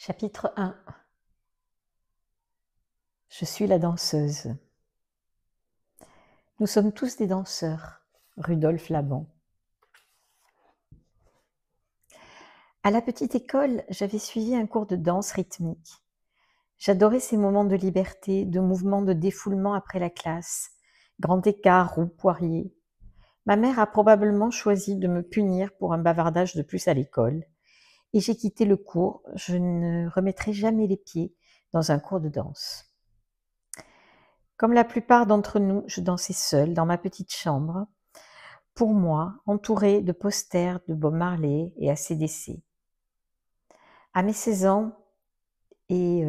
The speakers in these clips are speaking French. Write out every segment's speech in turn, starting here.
Chapitre 1. Je suis la danseuse. Nous sommes tous des danseurs. Rudolf Laban. À la petite école, j'avais suivi un cours de danse rythmique. J'adorais ces moments de liberté, de mouvements de défoulement après la classe, grand écart, roue, poirier. Ma mère a probablement choisi de me punir pour un bavardage de plus à l'école, et j'ai quitté le cours. Je ne remettrai jamais les pieds dans un cours de danse. Comme la plupart d'entre nous, je dansais seule dans ma petite chambre, pour moi, entourée de posters de Bob Marley et AC/DC. À mes 16 ans et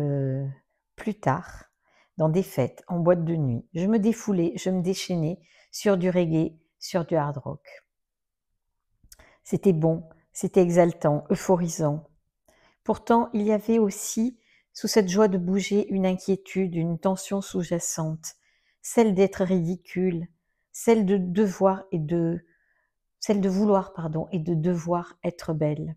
plus tard, dans des fêtes, en boîte de nuit, je me défoulais, je me déchaînais sur du reggae, sur du hard rock. C'était bon, c'était exaltant, euphorisant. Pourtant, il y avait aussi, sous cette joie de bouger, une inquiétude, une tension sous-jacente, celle d'être ridicule, celle de vouloir et de devoir être belle,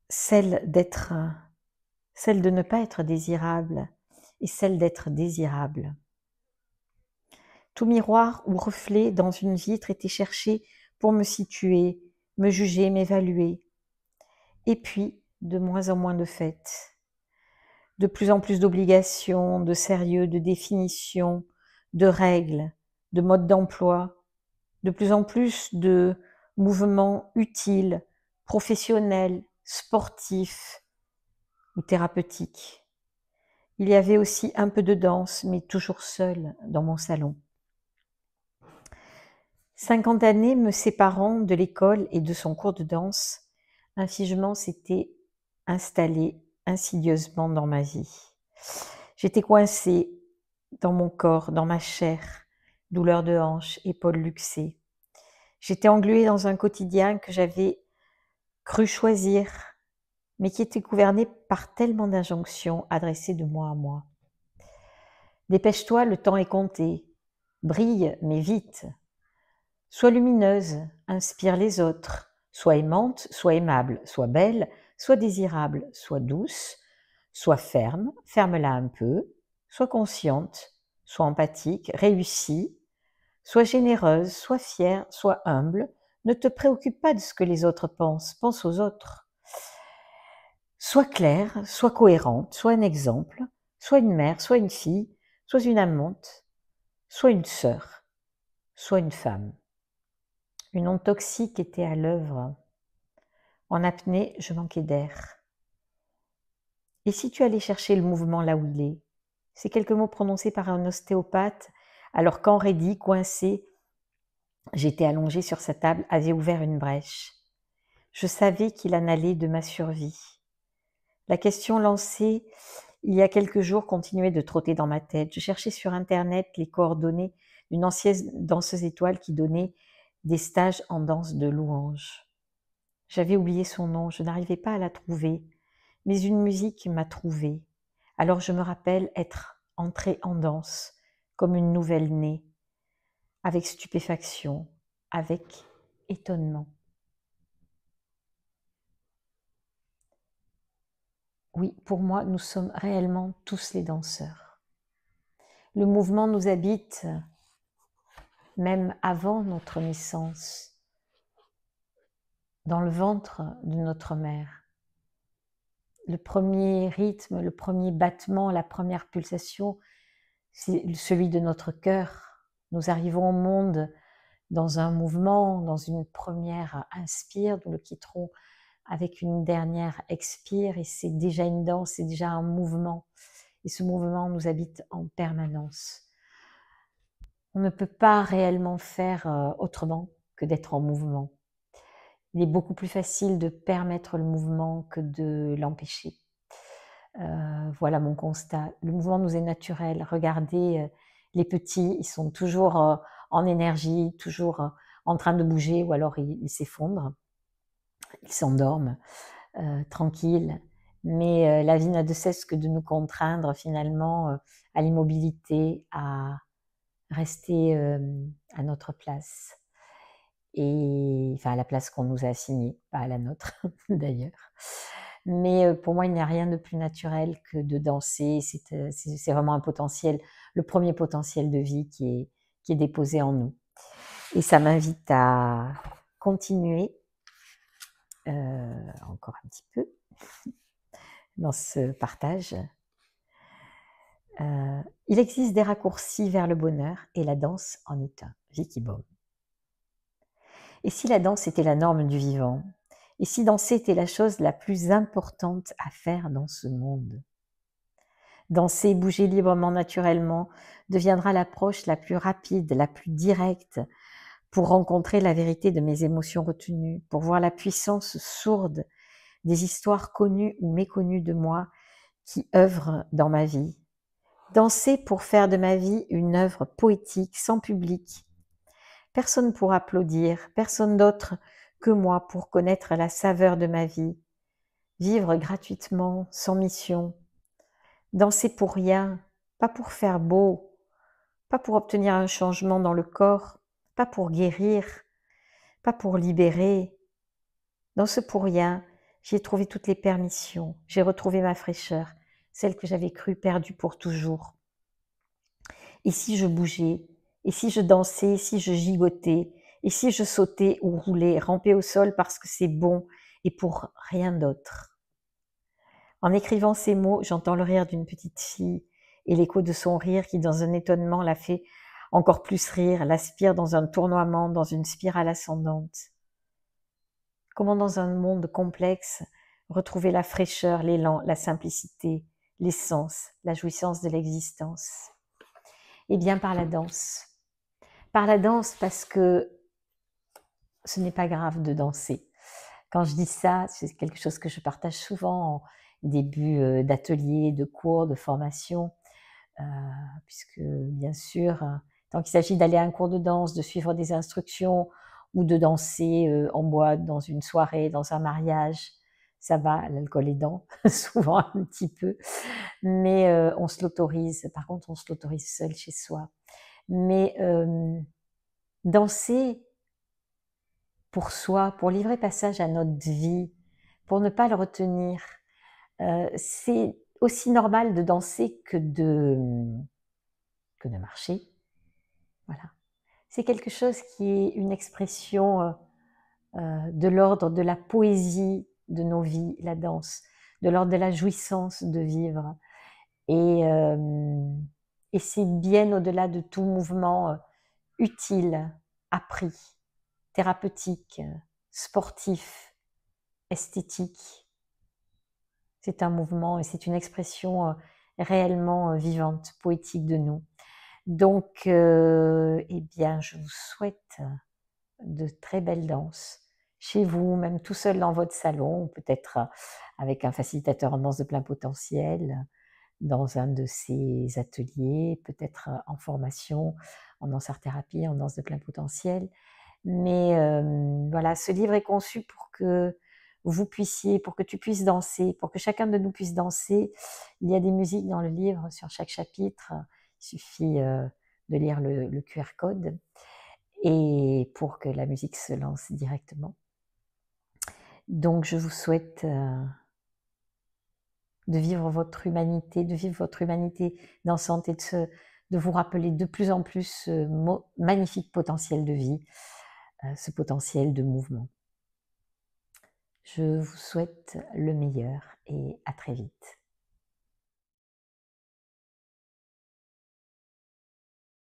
celle de ne pas être désirable et celle d'être désirable. Tout miroir ou reflet dans une vitre était cherché pour me situer, me juger, m'évaluer. Et puis, de moins en moins de fêtes, de plus en plus d'obligations, de sérieux, de définitions, de règles, de modes d'emploi, de plus en plus de mouvements utiles, professionnels, sportifs ou thérapeutiques. Il y avait aussi un peu de danse, mais toujours seule dans mon salon. 50 années me séparant de l'école et de son cours de danse, un figement s'était installé insidieusement dans ma vie. J'étais coincée dans mon corps, dans ma chair, douleur de hanche, épaules luxées. J'étais engluée dans un quotidien que j'avais cru choisir, mais qui était gouverné par tellement d'injonctions adressées de moi à moi. Dépêche-toi, le temps est compté. Brille, mais vite. Sois lumineuse, inspire les autres. Sois aimante, sois aimable, sois belle, sois désirable, sois douce, sois ferme, ferme-la un peu, sois consciente, sois empathique, réussis, sois généreuse, sois fière, sois humble. Ne te préoccupe pas de ce que les autres pensent, pense aux autres. Sois claire, sois cohérente, sois un exemple, sois une mère, sois une fille, sois une amante, sois une sœur, sois une femme. Une onde toxique était à l'œuvre. En apnée, je manquais d'air. Et si tu allais chercher le mouvement là où il est? Ces quelques mots prononcés par un ostéopathe, alors qu'enraidi, coincé, j'étais allongée sur sa table, avait ouvert une brèche. Je savais qu'il en allait de ma survie. La question lancée il y a quelques jours continuait de trotter dans ma tête. Je cherchais sur Internet les coordonnées d'une ancienne danseuse étoile qui donnait des stages en danse de louange. J'avais oublié son nom, je n'arrivais pas à la trouver, mais une musique m'a trouvée. Alors je me rappelle être entrée en danse, comme une nouvelle née, avec stupéfaction, avec étonnement. Oui, pour moi, nous sommes réellement tous les danseurs. Le mouvement nous habite même avant notre naissance, dans le ventre de notre mère. Le premier rythme, le premier battement, la première pulsation, c'est celui de notre cœur. Nous arrivons au monde dans un mouvement, dans une première inspire, nous le quitterons avec une dernière expire, et c'est déjà une danse, c'est déjà un mouvement. Et ce mouvement nous habite en permanence. On ne peut pas réellement faire autrement que d'être en mouvement. Il est beaucoup plus facile de permettre le mouvement que de l'empêcher. Voilà mon constat. Le mouvement nous est naturel. Regardez les petits, ils sont toujours en énergie, toujours en train de bouger, ou alors ils s'effondrent, ils s'endorment tranquilles. Mais la vie n'a de cesse que de nous contraindre finalement à l'immobilité, à rester à notre place. Et enfin à la place qu'on nous a assignée, pas à la nôtre d'ailleurs. Mais pour moi, il n'y a rien de plus naturel que de danser. C'est vraiment un potentiel, le premier potentiel de vie qui est déposé en nous. Et ça m'invite à continuer encore un petit peu dans ce partage. Il existe des raccourcis vers le bonheur et la danse en est un. Vicky Baume. Et si la danse était la norme du vivant? Et si danser était la chose la plus importante à faire dans ce monde? Danser, bouger librement, naturellement, deviendra l'approche la plus rapide, la plus directe pour rencontrer la vérité de mes émotions retenues, pour voir la puissance sourde des histoires connues ou méconnues de moi qui œuvrent dans ma vie. Danser pour faire de ma vie une œuvre poétique, sans public. Personne pour applaudir, personne d'autre que moi pour connaître la saveur de ma vie. Vivre gratuitement, sans mission. Danser pour rien, pas pour faire beau, pas pour obtenir un changement dans le corps, pas pour guérir, pas pour libérer. Dans ce pour rien, j'y ai trouvé toutes les permissions, j'ai retrouvé ma fraîcheur, celle que j'avais cru perdue pour toujours. Et si je bougeais, et si je dansais, et si je gigotais, et si je sautais ou roulais, rampais au sol parce que c'est bon et pour rien d'autre. En écrivant ces mots, j'entends le rire d'une petite fille et l'écho de son rire qui, dans un étonnement, la fait encore plus rire, l'aspire dans un tournoiement, dans une spirale ascendante. Comment dans un monde complexe retrouver la fraîcheur, l'élan, la simplicité, l'essence, la jouissance de l'existence? Eh bien par la danse. Par la danse parce que ce n'est pas grave de danser. Quand je dis ça, c'est quelque chose que je partage souvent en début d'atelier, de cours, de formation, puisque bien sûr, tant qu'il s'agit d'aller à un cours de danse, de suivre des instructions ou de danser en boîte, dans une soirée, dans un mariage, ça va, l'alcool aidant, souvent un petit peu, mais on se l'autorise. Par contre, on se l'autorise seul chez soi. Mais danser pour soi, pour livrer passage à notre vie, pour ne pas le retenir, c'est aussi normal de danser que de marcher. Voilà. C'est quelque chose qui est une expression de l'ordre de la poésie de nos vies, la danse, de l'ordre de la jouissance de vivre. Et c'est bien au-delà de tout mouvement utile, appris, thérapeutique, sportif, esthétique. C'est un mouvement et c'est une expression réellement vivante, poétique de nous. Donc, eh bien, je vous souhaite de très belles danses chez vous, même tout seul dans votre salon, peut-être avec un facilitateur en danse de plein potentiel, dans un de ces ateliers, peut-être en formation, en danse art-thérapie, en danse de plein potentiel. Mais voilà, ce livre est conçu pour que vous puissiez, pour que tu puisses danser, pour que chacun de nous puisse danser. Il y a des musiques dans le livre sur chaque chapitre. Il suffit de lire le QR code et pour que la musique se lance directement. Donc je vous souhaite de vivre votre humanité dansante et de vous rappeler de plus en plus ce magnifique potentiel de vie, ce potentiel de mouvement. Je vous souhaite le meilleur et à très vite.